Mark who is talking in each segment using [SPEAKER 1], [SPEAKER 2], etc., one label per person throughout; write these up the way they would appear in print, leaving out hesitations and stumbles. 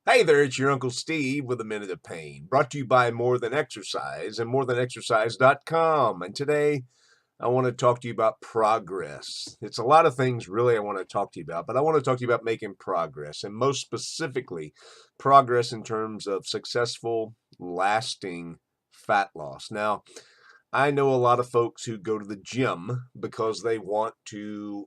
[SPEAKER 1] Hey there, it's your Uncle Steve with a Minute of Pain, brought to you by More Than Exercise and morethanexercise.com. And today I want to talk to you about progress. It's a lot of things really I want to talk to you about, but I want to talk to you about making progress, and most specifically, progress in terms of successful, lasting fat loss. Now, I know a lot of folks who go to the gym because they want to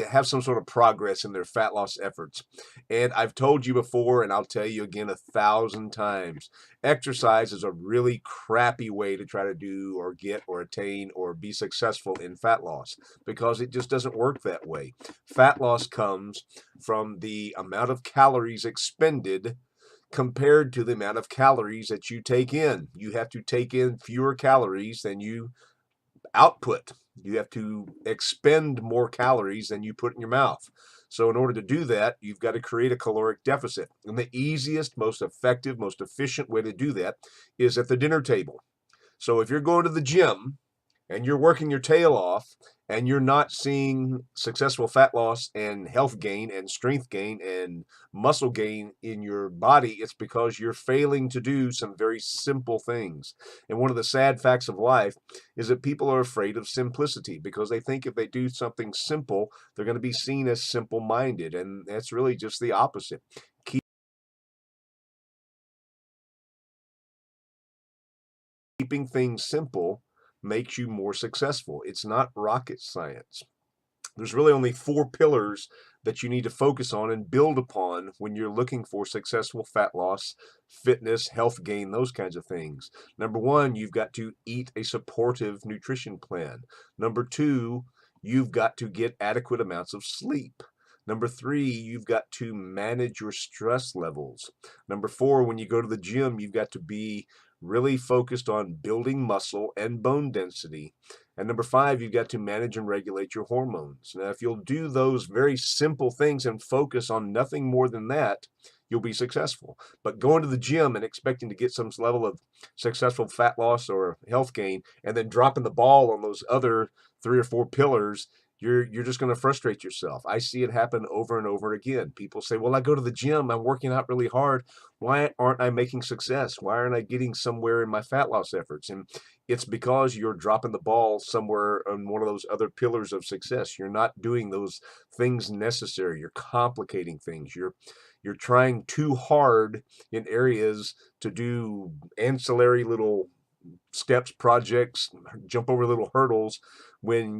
[SPEAKER 1] have some sort of progress in their fat loss efforts. And I've told you before, and I'll tell you again 1,000 times, exercise is a really crappy way to try to do or get or attain or be successful in fat loss because it just doesn't work that way. Fat loss comes from the amount of calories expended compared to the amount of calories that you take in. You have to take in fewer calories than you output. You have to expend more calories than you put in your mouth. So in order to do that, you've got to create a caloric deficit. And the easiest, most effective, most efficient way to do that is at the dinner table. So if you're going to the gym and you're working your tail off and you're not seeing successful fat loss and health gain and strength gain and muscle gain in your body, it's because you're failing to do some very simple things. And one of the sad facts of life is that people are afraid of simplicity because they think if they do something simple, they're going to be seen as simple minded. And that's really just the opposite. Keeping things simple makes you more successful. It's not rocket science. There's really only four pillars that you need to focus on and build upon when you're looking for successful fat loss, fitness, health gain, those kinds of things. Number one, you've got to eat a supportive nutrition plan. Number two, you've got to get adequate amounts of sleep. Number three, you've got to manage your stress levels. Number four, when you go to the gym, you've got to be really focused on building muscle and bone density. And number five, you've got to manage and regulate your hormones. Now, if you'll do those very simple things and focus on nothing more than that, you'll be successful. But going to the gym and expecting to get some level of successful fat loss or health gain and then dropping the ball on those other three or four pillars, you're just going to frustrate yourself. I see it happen over and over again. People say, well, I go to the gym, I'm working out really hard. Why aren't I making success? Why aren't I getting somewhere in my fat loss efforts? And it's because you're dropping the ball somewhere on one of those other pillars of success. You're not doing those things necessary. You're complicating things. You're trying too hard in areas to do ancillary little steps, projects, jump over little hurdles when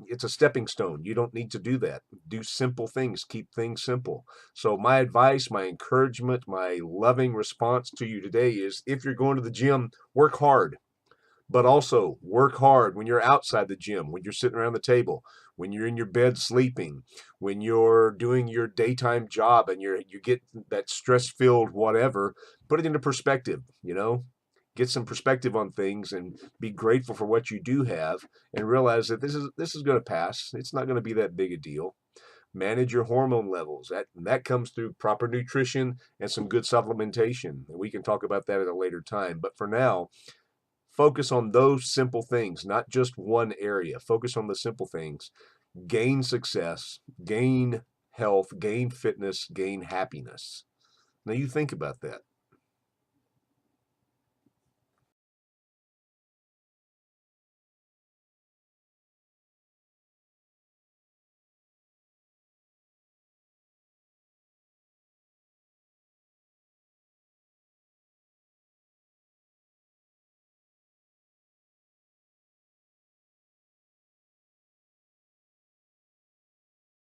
[SPEAKER 1] it's a stepping stone. You don't need to do that. Do simple things, keep things simple. So, my advice, my encouragement, my loving response to you today is if you're going to the gym, work hard. But also work hard when you're outside the gym, when you're sitting around the table, when you're in your bed sleeping, when you're doing your daytime job and you get that stress-filled whatever, put it into perspective, get some perspective on things and be grateful for what you do have and realize that this is going to pass. It's not going to be that big a deal. Manage your hormone levels. That comes through proper nutrition and some good supplementation. And we can talk about that at a later time. But for now, focus on those simple things, not just one area. Focus on the simple things. Gain success, gain health, gain fitness, gain happiness. Now you think about that.